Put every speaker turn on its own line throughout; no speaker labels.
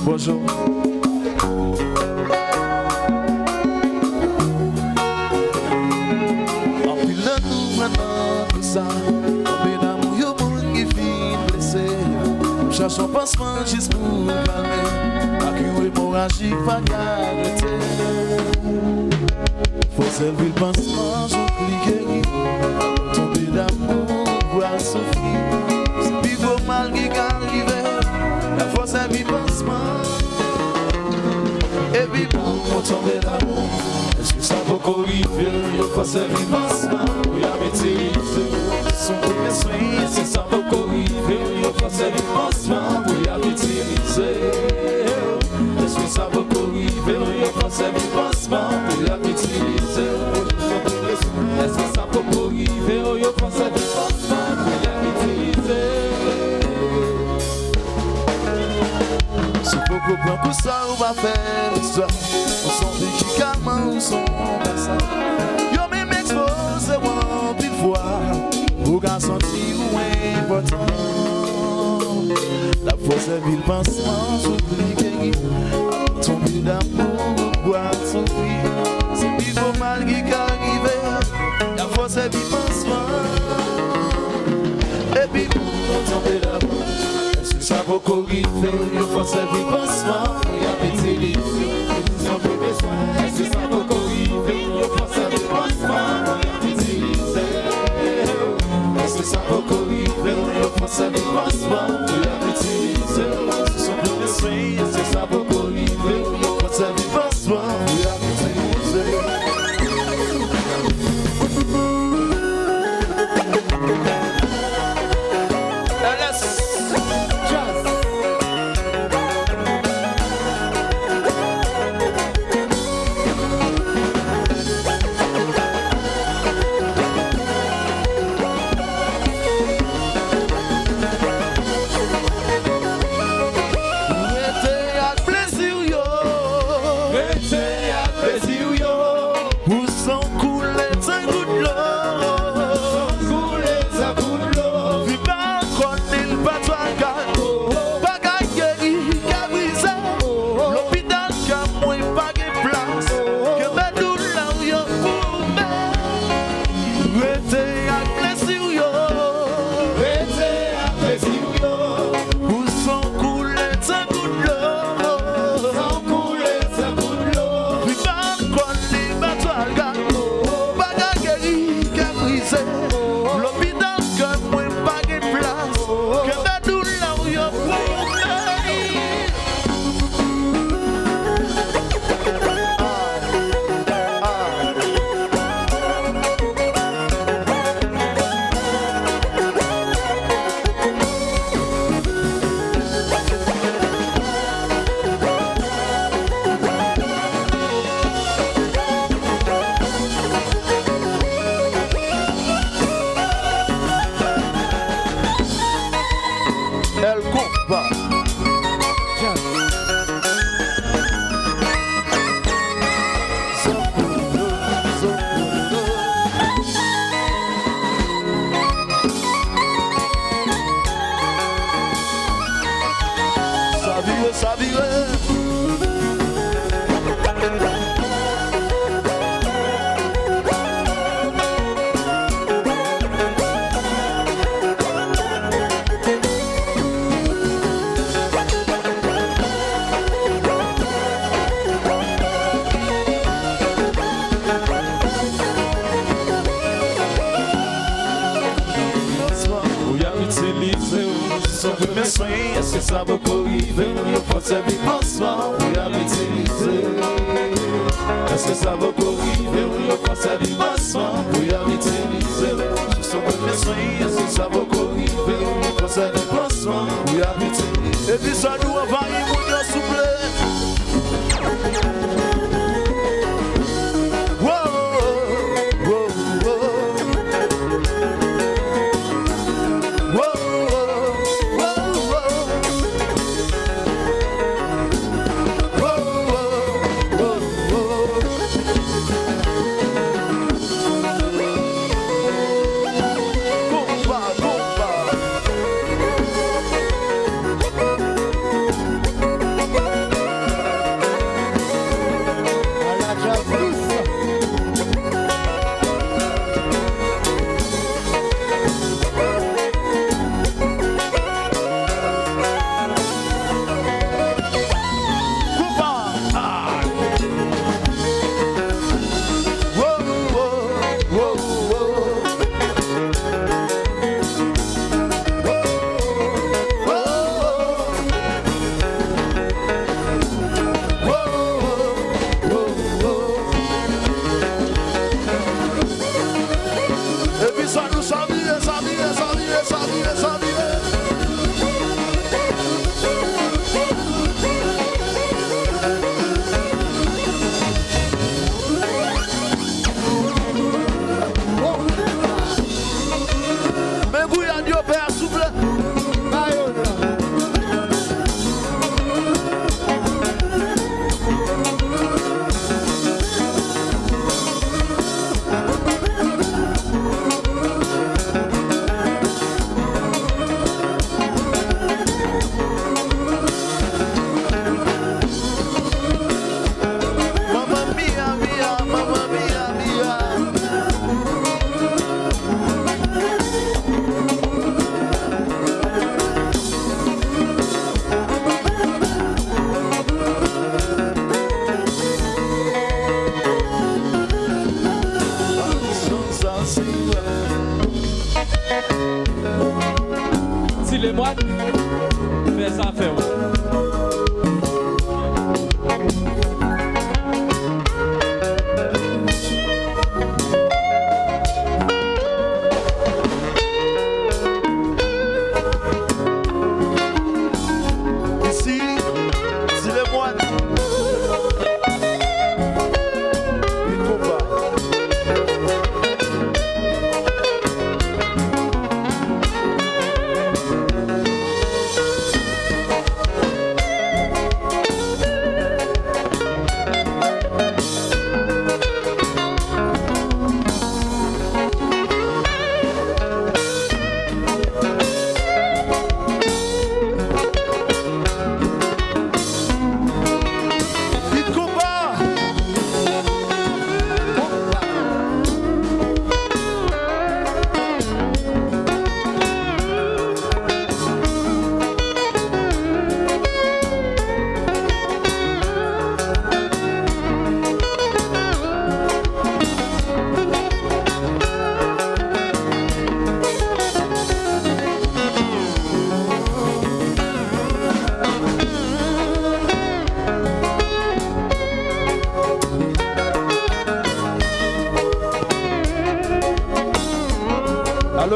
Bonjour. En pile de nous maintenant tout ça, tombé d'amour, y'a monde qui finit blessé. Cherche un pansement juste pour calmer, pas qu'une hémorragie pas arrêter. Faut servir le pansement, j'en clique, tombé d'amour, voir souffrir. C'est plus beau mal qui arrive, la force est le pansement. Et puis pour tomber d'amour, est-ce que ça vaut corriger? Il faut servir le pansement, pour y habiter. Son premier soin, est-ce que ça vaut corriger? Il faut servir le pansement, pour y habiter. Est-ce que ça vaut corriger? Il faut servir le pansement, pour y habiter. Est-ce que ça vaut corriger? Il faut servir le pansement, pour y habiter. Si vous comprenez que ça, on va faire l'histoire. On s'en médicaments, on s'en passant. Yo même exposé, moi, pile fois. Vous qu'à sentir ou important. La force est ville pansement, j'oublie qu'il tomber d'amour, boire son fruit. C'est plus beau mal qui arrive. La force est ville pansement. Et puis pour tomber d'amour. Ça vaut corriger, il faut servir pansement, il y a pété les yeux, sans plus besoin. Est-ce que ça vaut corriger, il faut servir pansement, il y a pété les yeux. Est-ce que ça vaut corriger, il faut servir pansement, il y a pété les yeux. Sans plus besoin, est-ce que ça vaut corriger, il faut servir pansement, il y a pété les yeux. Est-ce que ça vaut corriger? Il faut servir pansement, il y a l'utiliser. Est-ce que ça vaut corriger? Il faut servir pansement, il y a l'utiliser. Je suis premier soin, est-ce que ça vaut corriger? Il faut servir pansement, il y a l'utiliser. Et puis ça nous envahit, mon Dieu, souple.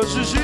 Le Juju.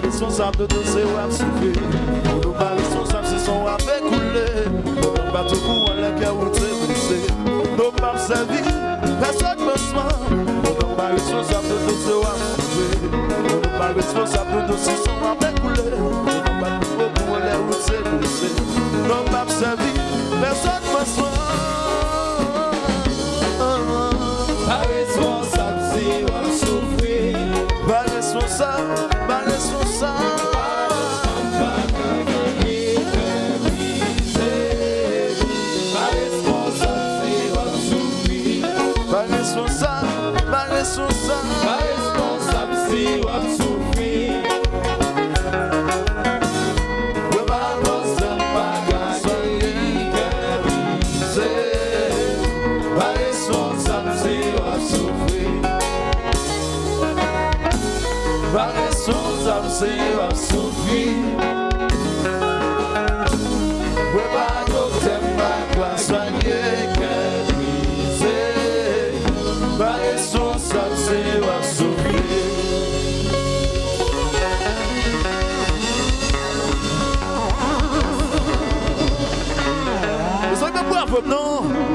Responsable de tout ce qu'on a souffert. Nous pas responsables si son a fait couler. Nous pas tout pour la cœur où tu es brisé. Nous pas servi, personne ne se ment. Nous pas responsables de tout ce qu'on a souffert. Nous pas responsables de tout ce qu'on a fait couler. Nous pas tout pour la où tu es brisé. Nous pas servi, personne ne se ment.
Pas responsable si on a souffert.
Pas responsable, pas responsable.
Pas responsable si on a souffert.
responsable, c'est va souffrir. Ouais, pas docteur, pas quoi soigner, qu'elle brisée. Pas responsable, c'est va souffrir. Vous savez pas quoi, non?